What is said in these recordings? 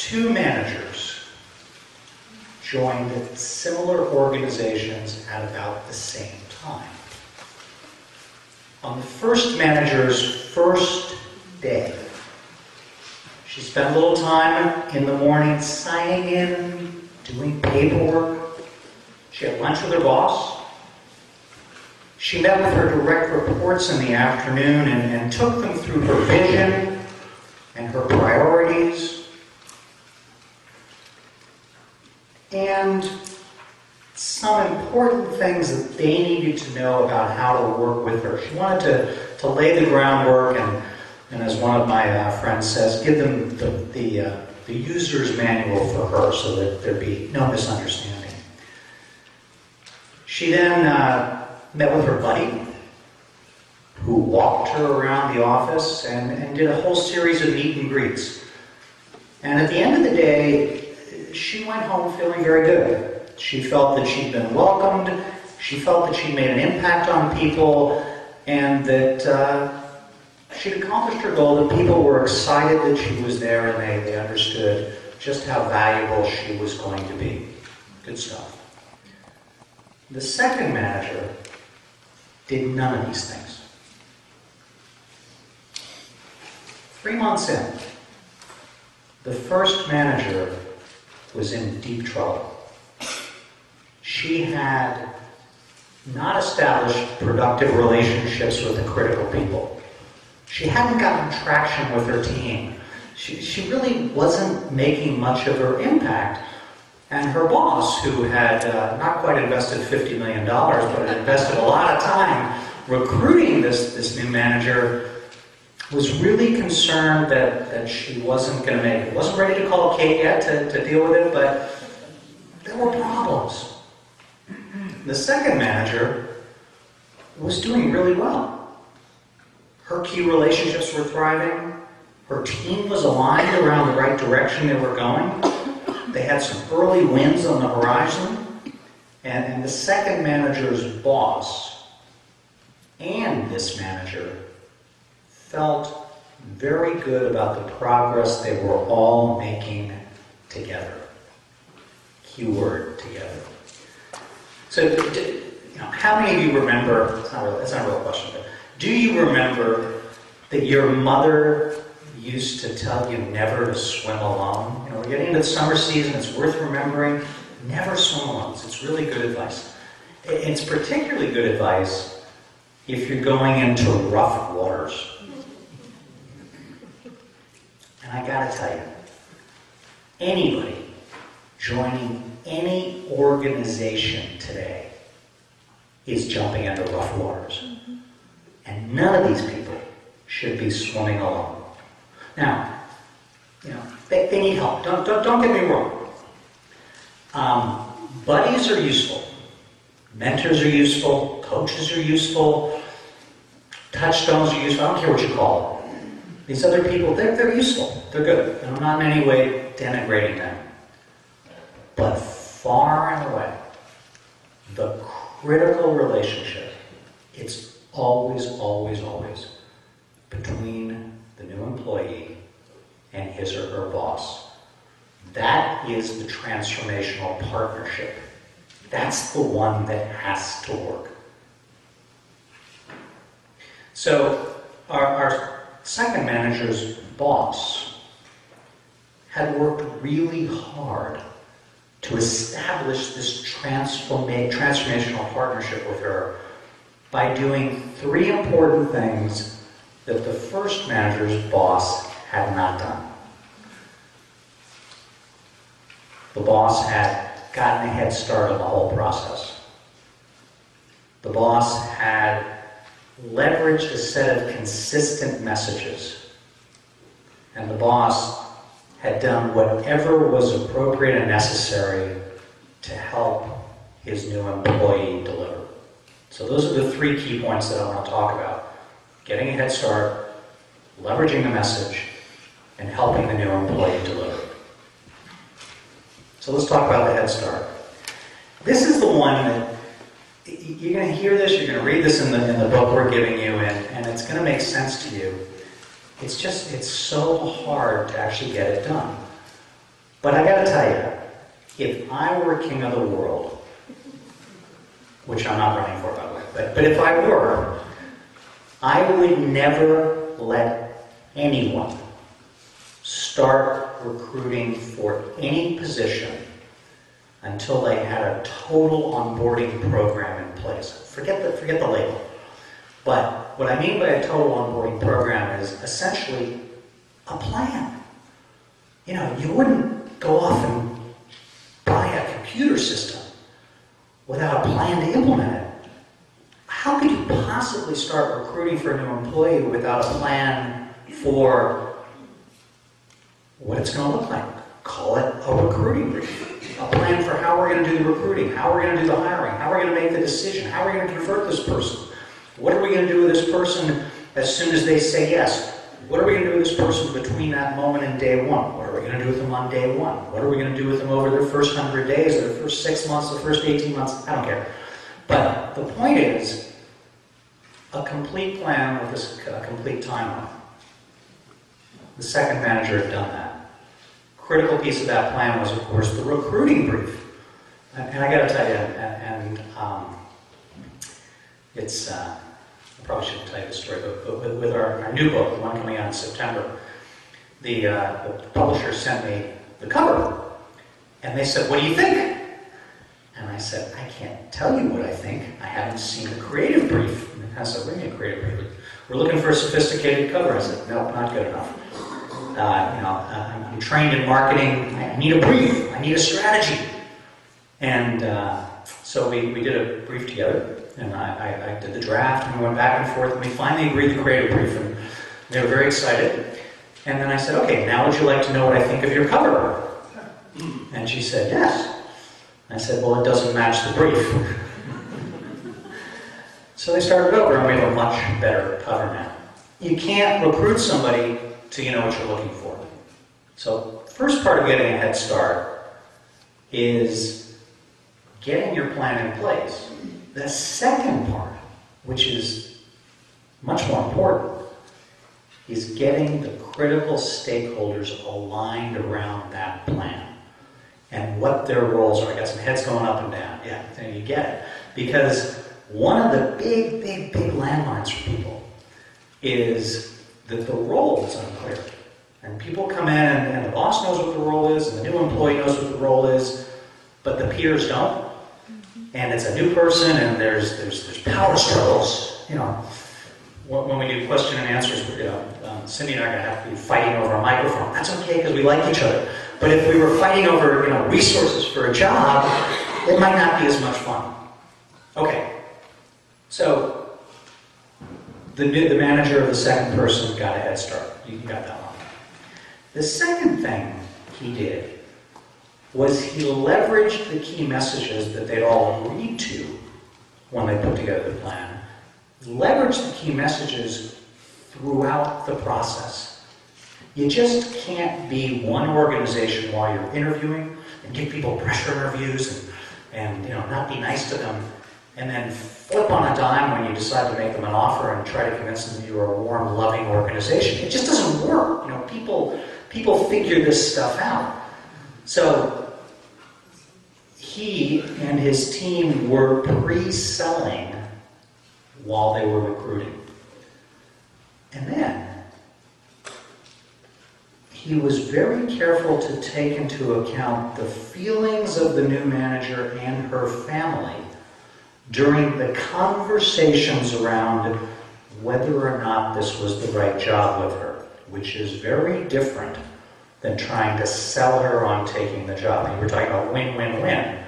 two managers joined similar organizations at about the same time. On the first manager's first day, she spent a little time in the morning signing in, doing paperwork. She had lunch with her boss. She met with her direct reports in the afternoon and took them through her vision and her priorities and some important things that they needed to know about how to work with her. She wanted to lay the groundwork and as one of my friends says, give them the user's manual for her so that there'd be no misunderstanding. She then met with her buddy, who walked her around the office and did a whole series of meet and greets. And at the end of the day, she went home feeling very good. She felt that she'd been welcomed, she felt that she'd made an impact on people, and that she'd accomplished her goal, that people were excited that she was there and they understood just how valuable she was going to be. Good stuff. The second manager did none of these things. 3 months in, the first manager was in deep trouble. She had not established productive relationships with the critical people. She hadn't gotten traction with her team. She really wasn't making much of her impact. And her boss, who had not quite invested $50 million, but had invested a lot of time recruiting this new manager, was really concerned that she wasn't going to make it. Wasn't ready to call Kate yet to deal with it, but there were problems. The second manager was doing really well. Her key relationships were thriving. Her team was aligned around the right direction they were going. They had some early wins on the horizon. And the second manager's boss and this manager felt very good about the progress they were all making together. Keyword, together. So, how many of you remember, it's not a real question, but do you remember that your mother used to tell you never to swim alone? We're getting into the summer season, it's worth remembering, never swim alone. It's really good advice. It's particularly good advice if you're going into rough waters. And I gotta tell you, anybody joining any organization today is jumping into rough waters. And none of these people should be swimming alone. Now, they need help. Don't get me wrong. Buddies are useful. Mentors are useful. Coaches are useful. Touchstones are useful. I don't care what you call them. These other people, they're useful. They're good. And I'm not in any way denigrating them. But far and away, the critical relationship, it's always, always, always between the new employee and his or her boss. That is the transformational partnership. That's the one that has to work. So our second manager's boss had worked really hard to establish this transformational partnership with her by doing 3 important things that the first manager's boss had not done. The boss had gotten a head start on the whole process. The boss had leveraged a set of consistent messages. And the boss had done whatever was appropriate and necessary to help his new employee deliver. So those are the 3 key points that I want to talk about. Getting a head start, leveraging the message, and helping the new employee deliver. So let's talk about the head start. This is the one that you're going to hear this, you're going to read this in the book we're giving you, and it's going to make sense to you. It's so hard to actually get it done. But I gotta tell you, if I were king of the world, which I'm not running for, by the way, but if I were, I would never let anyone start recruiting for any position until they had a total onboarding program in place. Forget the label. But what I mean by a total onboarding program is essentially a plan. You know, you wouldn't go off and buy a computer system without a plan to implement it. How could you possibly start recruiting for a new employee without a plan for what it's going to look like? Call it a recruiting brief. A plan for how we're going to do the recruiting, how we're going to do the hiring, how we're going to make the decision, how we're going to convert this person. What are we going to do with this person as soon as they say yes? What are we going to do with this person between that moment and day one? What are we going to do with them on day one? What are we going to do with them over their first 100 days, their first 6 months, the first 18 months? I don't care. But the point is, a complete plan with a complete timeline. The second manager had done that. Critical piece of that plan was, of course, the recruiting brief. And I got to tell you, it's, I probably shouldn't tell you the story, but with our new book, the one coming out in September, the publisher sent me the cover. And they said, "What do you think?" And I said, "I can't tell you what I think. I haven't seen the creative brief." And I said, "What do you mean creative brief? We're looking for a sophisticated cover." I said, "No, not good enough. I'm trained in marketing. I need a brief. I need a strategy." And so we did a brief together, and I did the draft, and we went back and forth, and we finally agreed to create a brief, and they were very excited. And then I said, "Okay, now would you like to know what I think of your cover?" And she said, "Yes." I said, "Well, it doesn't match the brief." So they started over, and we have a much better cover now. You can't recruit somebody till you know what you're looking for. So first part of getting a head start is getting your plan in place. The second part, which is much more important, is getting the critical stakeholders aligned around that plan and what their roles are. I got some heads going up and down. Yeah, there you get it. Because one of the big landmines for people is that the role is unclear. And people come in and the boss knows what the role is, and the new employee knows what the role is, but the peers don't. And it's a new person, and there's power struggles. You know, when we do question and answers, Cindy and I are going to have to be fighting over a microphone. That's okay, because we like each other. But if we were fighting over, resources for a job, it might not be as much fun. Okay, so the manager of the second person got a head start. You got that one. The second thing he did was he leveraged the key messages that they'd all agreed to when they put together the plan. Leveraged the key messages throughout the process. You just can't be one organization while you're interviewing and give people pressure interviews and not be nice to them, and then flip on a dime when you decide to make them an offer and try to convince them that you're a warm, loving organization. It just doesn't work. People figure this stuff out. So he and his team were pre-selling while they were recruiting. And then he was very careful to take into account the feelings of the new manager and her family during the conversations around whether or not this was the right job with her, which is very different than trying to sell her on taking the job. I mean, we're talking about win-win-win.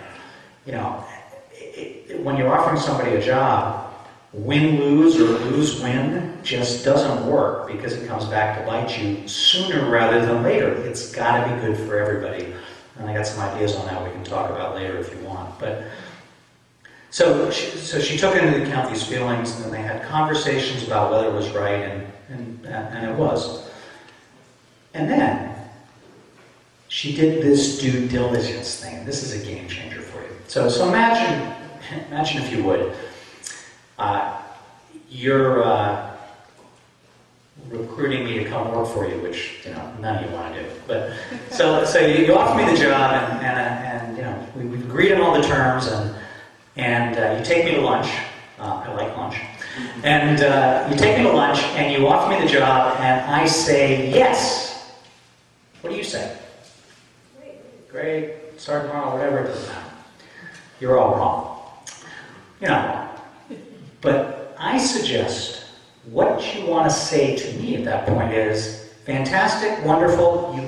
When you're offering somebody a job, win-lose or lose-win just doesn't work, because it comes back to bite you sooner rather than later. It's got to be good for everybody. And I got some ideas on that we can talk about later if you want. But so she took into account these feelings, and then they had conversations about whether it was right, and it was. And then she did this due diligence thing. This is a game changer for you. So imagine if you would, you're recruiting me to come work for you, which, you know, none of you want to do. But so you offer me the job, and you know, we've agreed on all the terms, and you take me to lunch. I like lunch. And you take me to lunch, and you offer me the job, and I say yes. What do you say? Great. Start tomorrow, whatever, it doesn't matter. You're all wrong. You're not wrong. But I suggest what you want to say to me at that point is, fantastic, wonderful, you